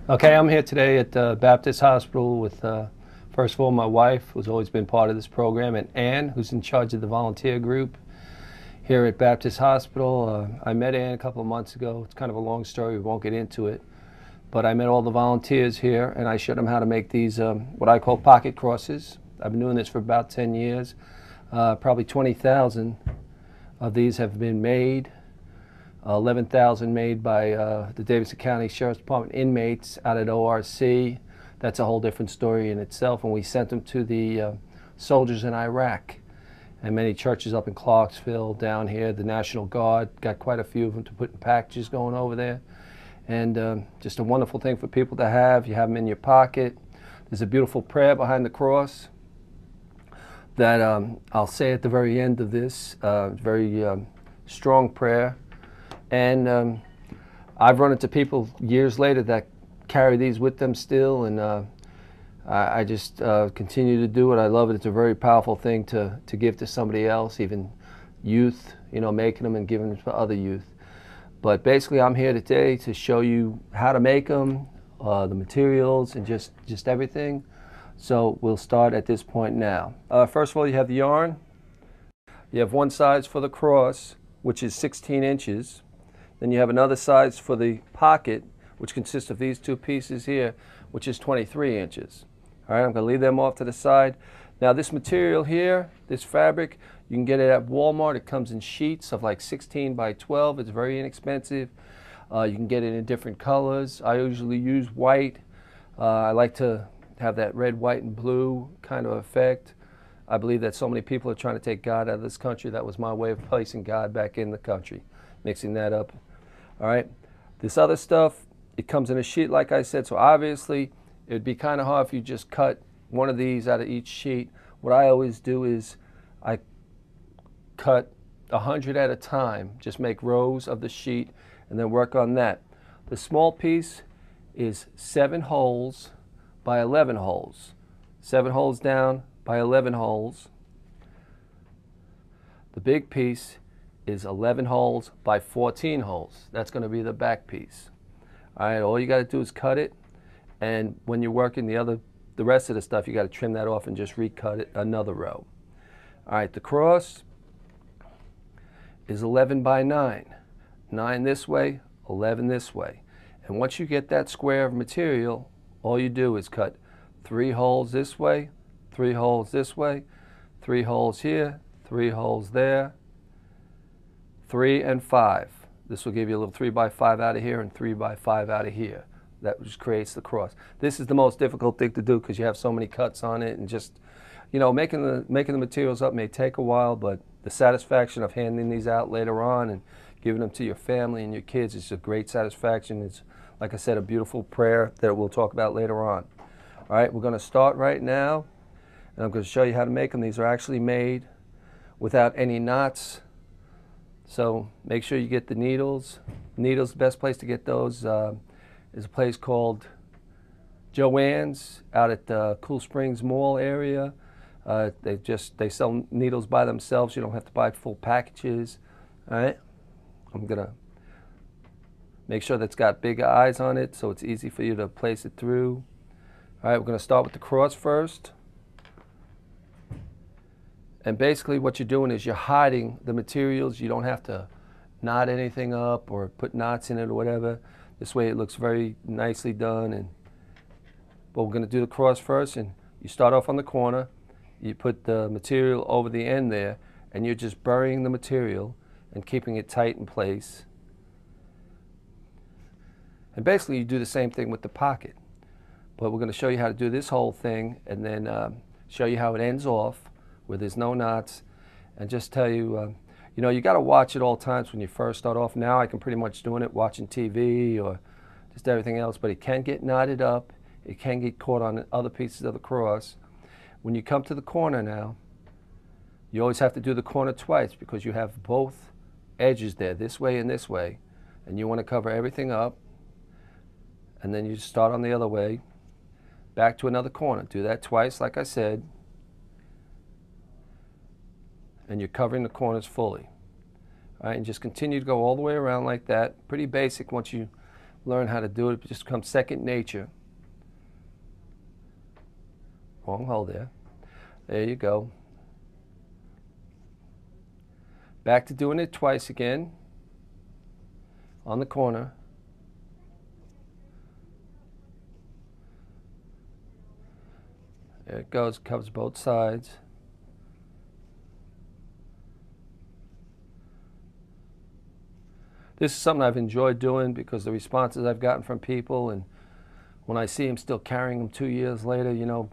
Okay, I'm here today at Baptist Hospital with, first of all, my wife, who's always been part of this program, and Ann, who's in charge of the volunteer group here at Baptist Hospital. I met Ann a couple of months ago. It's kind of a long story. We won't get into it. But I met all the volunteers here, and I showed them how to make these, what I call pocket crosses. I've been doing this for about 10 years. Probably 20,000 of these have been made. 11,000 made by the Davidson County Sheriff's Department inmates out at ORC. That's a whole different story in itself. And we sent them to the soldiers in Iraq and many churches up in Clarksville, down here. The National Guard got quite a few of them to put in packages going over there. And just a wonderful thing for people to have. You have them in your pocket. There's a beautiful prayer behind the cross that I'll say at the very end of this. Very strong prayer. And I've run into people years later that carry these with them still, and I just continue to do it. I love it. It's a very powerful thing to give to somebody else, even youth, you know, making them and giving them to other youth. But basically, I'm here today to show you how to make them, the materials, and just everything. So we'll start at this point now. First of all, you have the yarn. You have one size for the cross, which is 16 inches. Then you have another size for the pocket, which consists of these two pieces here, which is 23 inches. All right, I'm going to leave them off to the side. Now this material here, this fabric, you can get it at Walmart. It comes in sheets of like 16 by 12. It's very inexpensive. You can get it in different colors. I usually use white. I like to have that red, white, and blue kind of effect. I believe that so many people are trying to take God out of this country. That was my way of placing God back in the country, mixing that up. All right, this other stuff, it comes in a sheet like I said, so obviously it would be kind of hard if you just cut one of these out of each sheet. What I always do is I cut 100 at a time, just make rows of the sheet and then work on that. The small piece is 7 holes by 11 holes. 7 holes down by 11 holes. The big piece is 11 holes by 14 holes. That's going to be the back piece. All right, all you got to do is cut it, and when you're working the rest of the stuff, you got to trim that off and just recut it another row. All right, the cross is 11 by 9. 9 this way, 11 this way. And once you get that square of material, all you do is cut 3 holes this way, 3 holes this way, 3 holes here, 3 holes there, 3 and 5. This will give you a little 3 by 5 out of here and 3 by 5 out of here. That just creates the cross. This is the most difficult thing to do because you have so many cuts on it, and just, you know, making the materials up may take a while, but the satisfaction of handing these out later on and giving them to your family and your kids is a great satisfaction. It's, like I said, a beautiful prayer that we'll talk about later on. All right, we're going to start right now, and I'm going to show you how to make them. These are actually made without any knots. So make sure you get the needles. Needles, the best place to get those is a place called Joann's out at the Cool Springs Mall area. They sell needles by themselves. You don't have to buy full packages. All right, I'm gonna make sure that's got big eyes on it so it's easy for you to place it through. All right, we're gonna start with the cross first. And basically what you're doing is you're hiding the materials. You don't have to knot anything up or put knots in it or whatever. This way it looks very nicely done. But we're going to do the cross first, and you start off on the corner. You put the material over the end there, and you're just burying the material and keeping it tight in place. And basically you do the same thing with the pocket. But we're going to show you how to do this whole thing, and then show you how it ends off, where there's no knots, and just tell you, you know, you got to watch at all times when you first start off. Now I can pretty much doing it watching TV or just everything else, but it can get knotted up. It can get caught on other pieces of the cross. When you come to the corner now, you always have to do the corner twice because you have both edges there, this way and this way, and you want to cover everything up. And then you start on the other way, back to another corner. Do that twice, like I said. And you're covering the corners fully. All right, and just continue to go all the way around like that. Pretty basic once you learn how to do it, it just becomes second nature. Wrong hole there. There you go. Back to doing it twice again on the corner. There it goes, covers both sides. This is something I've enjoyed doing because the responses I've gotten from people, and when I see them still carrying them 2 years later, you know,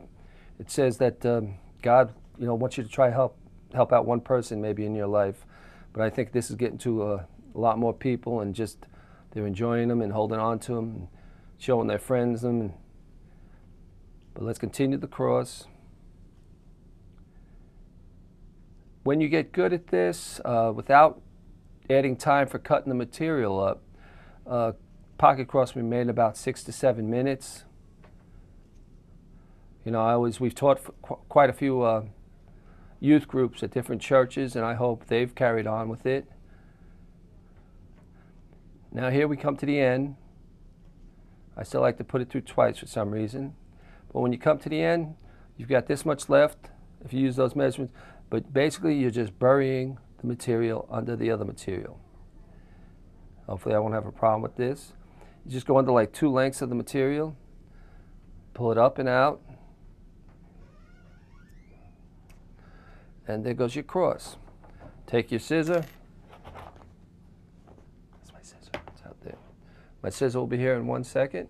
it says that God, you know, wants you to try help out one person maybe in your life. But I think this is getting to a lot more people, and just they're enjoying them and holding on to them and showing their friends them. But let's continue the cross. When you get good at this, without adding time for cutting the material up, pocket cross can be made in about 6 to 7 minutes. You know, we've taught quite a few youth groups at different churches, and I hope they've carried on with it. Now here we come to the end. I still like to put it through twice for some reason. But when you come to the end, you've got this much left if you use those measurements. But basically, you're just burying the material under the other material. Hopefully I won't have a problem with this. You just go under like 2 lengths of the material, pull it up and out, and there goes your cross. Take your scissor. That's my scissor. It's out there. My scissor will be here in 1 second.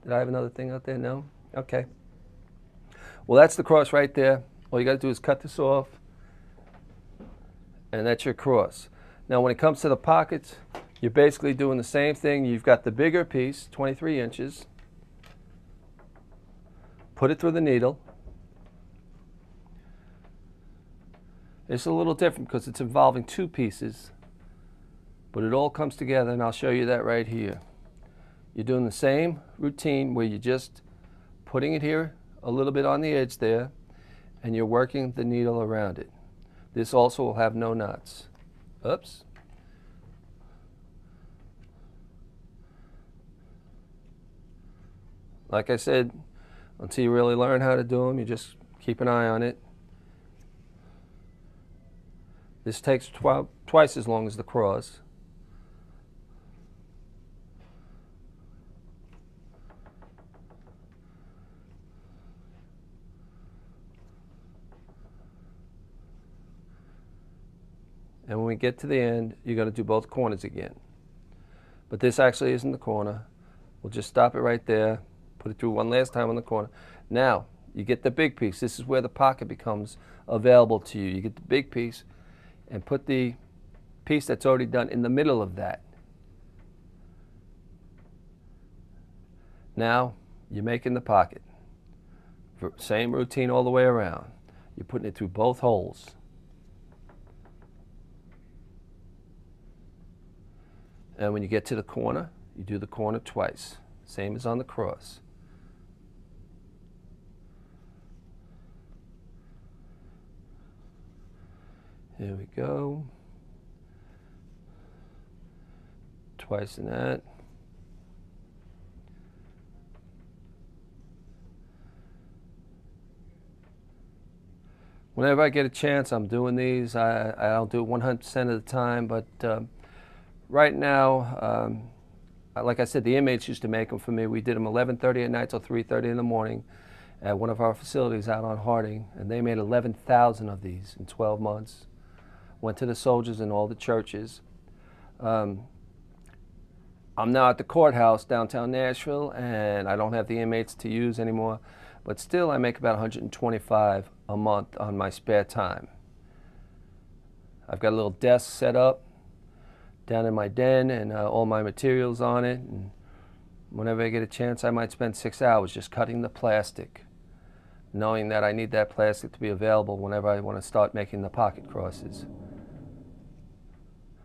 Did I have another thing out there? No? Okay. Well, that's the cross right there. All you got to do is cut this off, and that's your cross. Now, when it comes to the pockets, you're basically doing the same thing. You've got the bigger piece, 23 inches. Put it through the needle. It's a little different because it's involving 2 pieces, but it all comes together, and I'll show you that right here. You're doing the same routine where you're just putting it here a little bit on the edge there, and you're working the needle around it. This also will have no knots. Oops. Like I said, until you really learn how to do them, you just keep an eye on it. This takes twice as long as the cross. And when we get to the end, you're going to do both corners again. But this actually isn't the corner. We'll just stop it right there, put it through one last time on the corner. Now, you get the big piece. This is where the pocket becomes available to you. You get the big piece and put the piece that's already done in the middle of that. Now, you're making the pocket. Same routine all the way around. You're putting it through both holes. And when you get to the corner, you do the corner twice, same as on the cross. Here we go. Twice in that. Whenever I get a chance, I'm doing these. I don't do it 100% of the time, but right now, like I said, the inmates used to make them for me. We did them 11:30 at night till 3:30 in the morning at one of our facilities out on Harding, and they made 11,000 of these in 12 months. Went to the soldiers in all the churches. I'm now at the courthouse downtown Nashville, and I don't have the inmates to use anymore, but still I make about 125 a month on my spare time. I've got a little desk set up down in my den, and all my materials on it, and whenever I get a chance I might spend 6 hours just cutting the plastic, knowing that I need that plastic to be available whenever I want to start making the pocket crosses.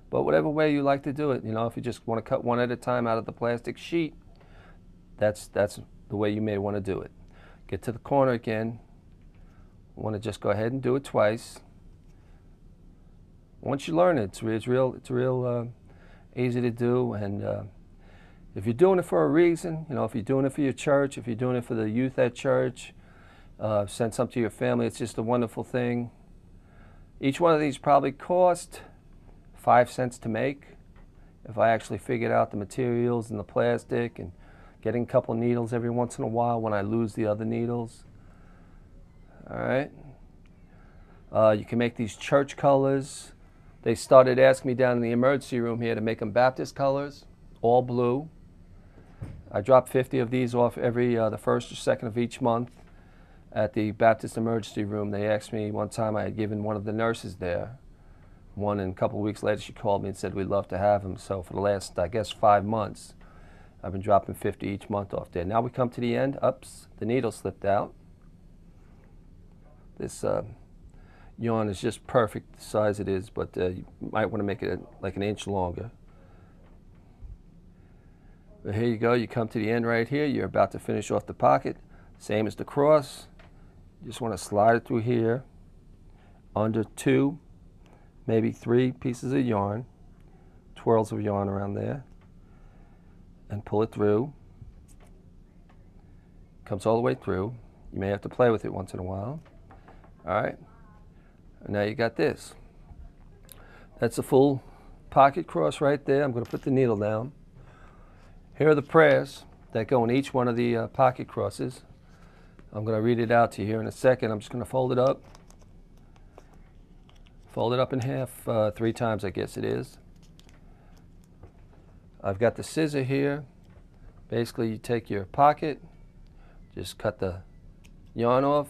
But whatever way you like to do it, you know, if you just want to cut one at a time out of the plastic sheet, that's the way you may want to do it. Get to the corner again. Want to just go ahead and do it twice. Once you learn it, it's real easy to do, and if you're doing it for a reason, you know, if you're doing it for your church, if you're doing it for the youth at church, send some to your family, it's just a wonderful thing. Each one of these probably cost 5 cents to make. If I actually figured out the materials and the plastic and getting a couple needles every once in a while when I lose the other needles. All right. You can make these church colors. They started asking me down in the emergency room here to make them Baptist colors, all blue. I drop 50 of these off every the first or second of each month at the Baptist emergency room. They asked me one time, I had given one of the nurses there one, and a couple of weeks later she called me and said we'd love to have them. So for the last, I guess, 5 months, I've been dropping 50 each month off there. Now we come to the end. Oops, the needle slipped out. This yarn is just perfect the size it is, but you might want to make it like an inch longer. But here you go, you come to the end right here. You're about to finish off the pocket. Same as the cross. You just want to slide it through here under 2, maybe 3 pieces of yarn, twirls of yarn around there, and pull it through. Comes all the way through. You may have to play with it once in a while. All right, and now you got this. That's a full pocket cross right there. I'm going to put the needle down. Here are the prayers that go in each one of the pocket crosses. I'm going to read it out to you here in a second. I'm just going to fold it up. Fold it up in half 3 times, I guess it is. I've got the scissor here. Basically, you take your pocket, just cut the yarn off.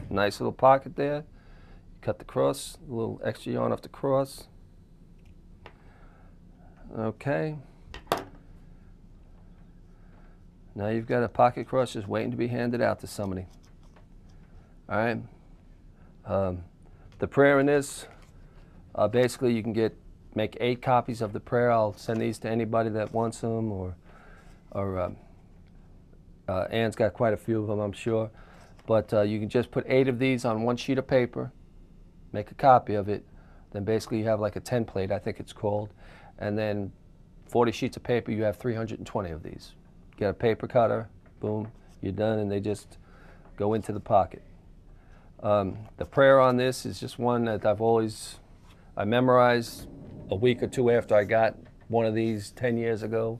Nice little pocket there. Cut the cross, a little extra yarn off the cross. Okay. Now you've got a pocket cross just waiting to be handed out to somebody. All right. The prayer in this, basically you can make 8 copies of the prayer. I'll send these to anybody that wants them, or Ann's got quite a few of them, I'm sure. But you can just put 8 of these on 1 sheet of paper, make a copy of it. Then basically you have like a template, I think it's called. And then 40 sheets of paper, you have 320 of these. Get a paper cutter, boom, you're done, and they just go into the pocket. The prayer on this is just one that I memorized a week or 2 after I got one of these 10 years ago.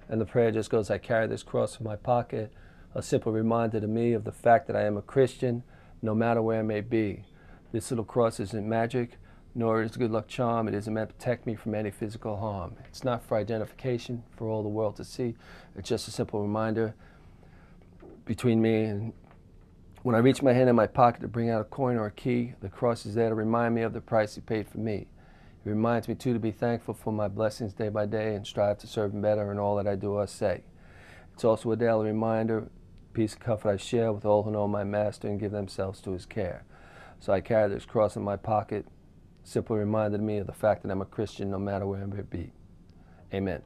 And the prayer just goes, I carry this cross in my pocket, a simple reminder to me of the fact that I am a Christian, no matter where I may be. This little cross isn't magic, nor is it a good luck charm. It isn't meant to protect me from any physical harm. It's not for identification for all the world to see. It's just a simple reminder between me and when I reach my hand in my pocket to bring out a coin or a key, the cross is there to remind me of the price He paid for me. It reminds me too to be thankful for my blessings day by day and strive to serve Him better in all that I do or say. It's also a daily reminder, peace and comfort I share with all who know my Master and give themselves to His care. So I carry this cross in my pocket, simply reminded me of the fact that I'm a Christian no matter where I may be. Amen.